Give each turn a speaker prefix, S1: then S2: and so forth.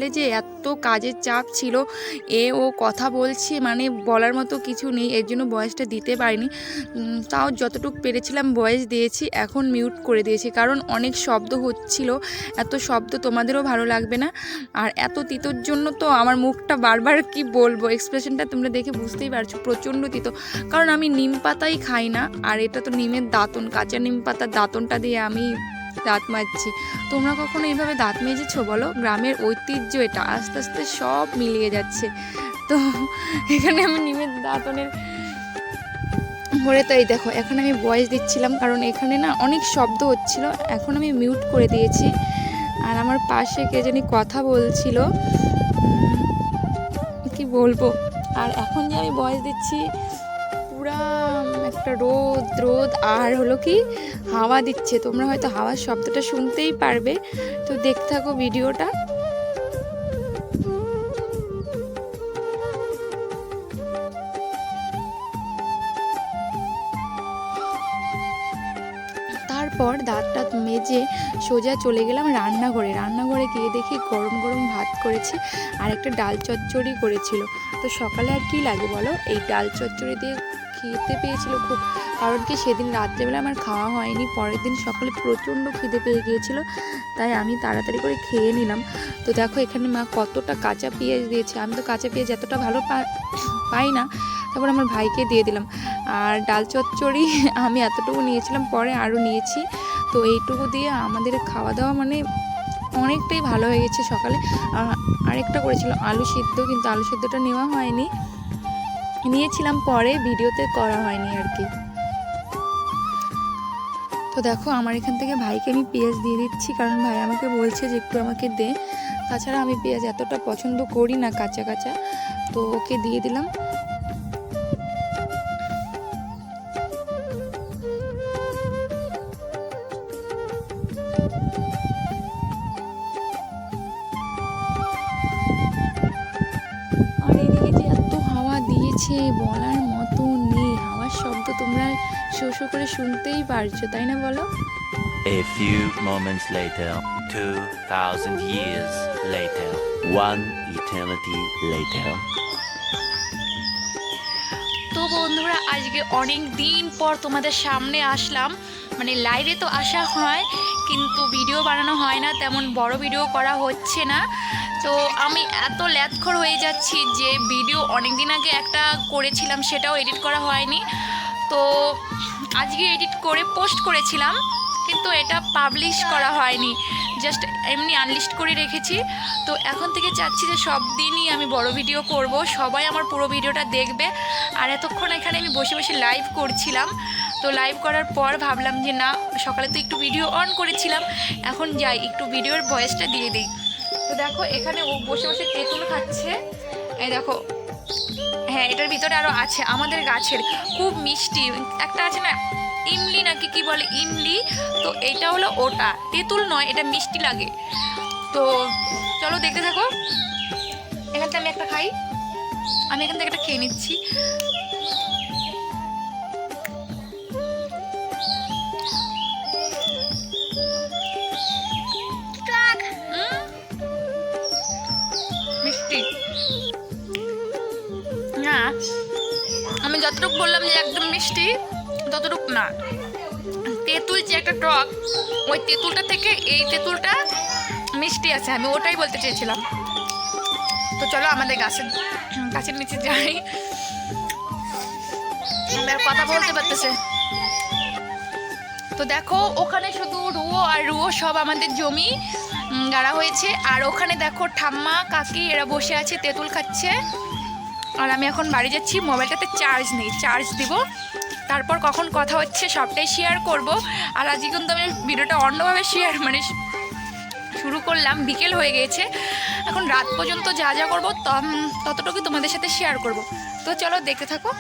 S1: সকালে যে এত কাজের চাপ ছিল, ও কথা বলছে মানে বলার মতো কিছু নেই, এর জন্য ভয়েসটা দিতে পারিনি। তাও যতটুকু পেরেছিলাম ভয়েস দিয়েছি। এখন মিউট করে দিয়েছি কারণ অনেক শব্দ হচ্ছিল। এত শব্দ তোমাদেরও ভালো লাগবে না। আর এত তিতোর জন্য তো আমার মুখটা বারবার কি বলবো, এক্সপ্রেশনটা তোমরা দেখে বুঝতেই পারছো, প্রচণ্ড তিতো। কারণ আমি নিম পাতাই খাই না, আর এটা তো নিমের দাঁতন, কাঁচা নিম পাতার দাঁতনটা দিয়ে আমি দাঁত মাজছি। তোমরা কখনো এইভাবে দাঁত মেজেছো বলো? গ্রামের ঐতিহ্য এটা, আস্তে আস্তে সব মিলিয়ে যাচ্ছে। তো এখানে আমি নিমের দাঁতনের ভরে, তো এই দেখো এখন আমি ভয়েস দিচ্ছিলাম কারণ এখানে না অনেক শব্দ হচ্ছিল। এখন আমি মিউট করে দিয়েছি। আর আমার পাশে কে জানি কথা বলছিল, কি বলবো। আর এখন যে আমি ভয়েস দিচ্ছি পুরা একটা রোদ রোদ, আর হলো কি হাওয়া দিচ্ছে। তোমরা হয়তো হাওয়ার শব্দটা শুনতেই পারবে, তো দেখতে থাকো ভিডিওটা। তারপর দাঁতটা মেজে সোজা চলে গেলাম রান্নাঘরে গিয়ে দেখি গরম গরম ভাত করেছি আর একটা ডাল চচ্চড়ি করেছিল। তো সকালে আর কি লাগে বলো, এই ডাল চচ্চড়ি দিয়ে খেতে পেয়েছিল খুব। কারণ কি সেদিন রাত্রেবেলা আমার খাওয়া হয়নি, পরের দিন সকালে প্রচণ্ড খিদে পেয়ে গিয়েছিল, তাই আমি তাড়াতাড়ি করে খেয়ে নিলাম। তো দেখো এখানে মা কতটা কাঁচা পেঁয়াজ দিয়েছে। আমি তো কাঁচা পেঁয়াজ এতটা ভালো পাই না, তারপর আমার ভাইকে দিয়ে দিলাম। আর ডাল চচ্চড়ি আমি এতটুকু নিয়েছিলাম, পরে আরও নিয়েছি। তো এইটুকু দিয়ে আমাদের খাওয়া দাওয়া মানে অনেকটাই ভালো হয়ে গেছে। সকালে আরেকটা করেছিল আলু সিদ্ধ, কিন্তু আলু সিদ্ধটা নেওয়া হয়নি, নিয়েছিলাম পরে, ভিডিওতে করা হয়নি আর কি। তো দেখো আমার এখান থেকে ভাইকে আমি পেঁয়াজ দিয়ে দিচ্ছি, কারণ ভাই আমাকে বলছে যে একটু আমাকে দে। তাছাড়া আমি পেঁয়াজ এতটা পছন্দ করি না কাঁচা কাঁচা, তো ওকে দিয়ে দিলাম। আর এদিকে যে এত হাওয়া দিয়েছে বলার মতো নেই, হাওয়ার শব্দ তোমরা শো শো করে শুনতেই পারছো, তাই না বলো?
S2: A few moments later, 2000 years later, one eternity later.
S1: তো বন্ধুরা আজকে অনেক দিন পর তোমাদের সামনে আসলাম। মানে লাইভে তো আসা হয় কিন্তু ভিডিও বানানো হয় না, তেমন বড় ভিডিও করা হচ্ছে না। তো আমি এত ল্যাথখর হয়ে যাচ্ছি যে ভিডিও অনেক দিন আগে একটা করেছিলাম, সেটাও এডিট করা হয়নি। তো আজকে এডিট করে পোস্ট করেছিলাম, কিন্তু এটা পাবলিশ করা হয়নি, জাস্ট এমনি আনলিস্ট করে রেখেছি। তো এখন থেকে চাচ্ছি যে সব দিনই আমি বড় ভিডিও করব, সবাই আমার পুরো ভিডিওটা দেখবে। আর এতক্ষণ এখানে আমি বসে বসে লাইভ করছিলাম। তো লাইভ করার পর ভাবলাম যে না, সকালে তো একটু ভিডিও অন করেছিলাম, এখন যাই একটু ভিডিওর ভয়েসটা দিয়ে দিই। তো দেখো এখানে ও বসে বসে তেঁতুল খাচ্ছে, এই দেখো। হ্যাঁ, এটার ভিতরে আরও আছে আমাদের গাছের, খুব মিষ্টি একটা আছে না, ইমলি নাকি কি বলে, ইমলি। তো এইটা হলো ওটা, তেঁতুল নয়, এটা মিষ্টি লাগে। তো চলো দেখতে থাকো। এখান থেকে আমি একটা খাই, আমি এখান থেকে একটা খেয়ে নিচ্ছি। মিষ্টি না, আমি যতটুকু বললাম যে একদম মিষ্টি, ততটুকু না। তেঁতুল যে একটা টক, ওই তেঁতুলটা থেকে এই তেঁতুলটা মিষ্টি আছে, আমি ওটাই বলতে চেয়েছিলাম। তো চলো আমাদের গাছের নিচে যাই, কথা বলতে পারতেছে। তো দেখো ওখানে শুধু রুয়ো সব আমাদের জমি গাড়া হয়েছে। আর ওখানে দেখো ঠাম্মা কাকি এরা বসে আছে, তেঁতুল খাচ্ছে। আর আমি এখন বাড়ি যাচ্ছি, মোবাইলটাতে চার্জ নেই, চার্জ দিব, তারপর কখন কথা হচ্ছে সবটাই শেয়ার করব। আর আজকে কিন্তু আমি ভিডিওটা অন্যভাবে শুরু করলাম, বিকেল হয়ে গেছে, এখন রাত পর্যন্ত যা যা করবো ততটুকু তোমাদের সাথে শেয়ার করব। তো চলো দেখতে থাকো।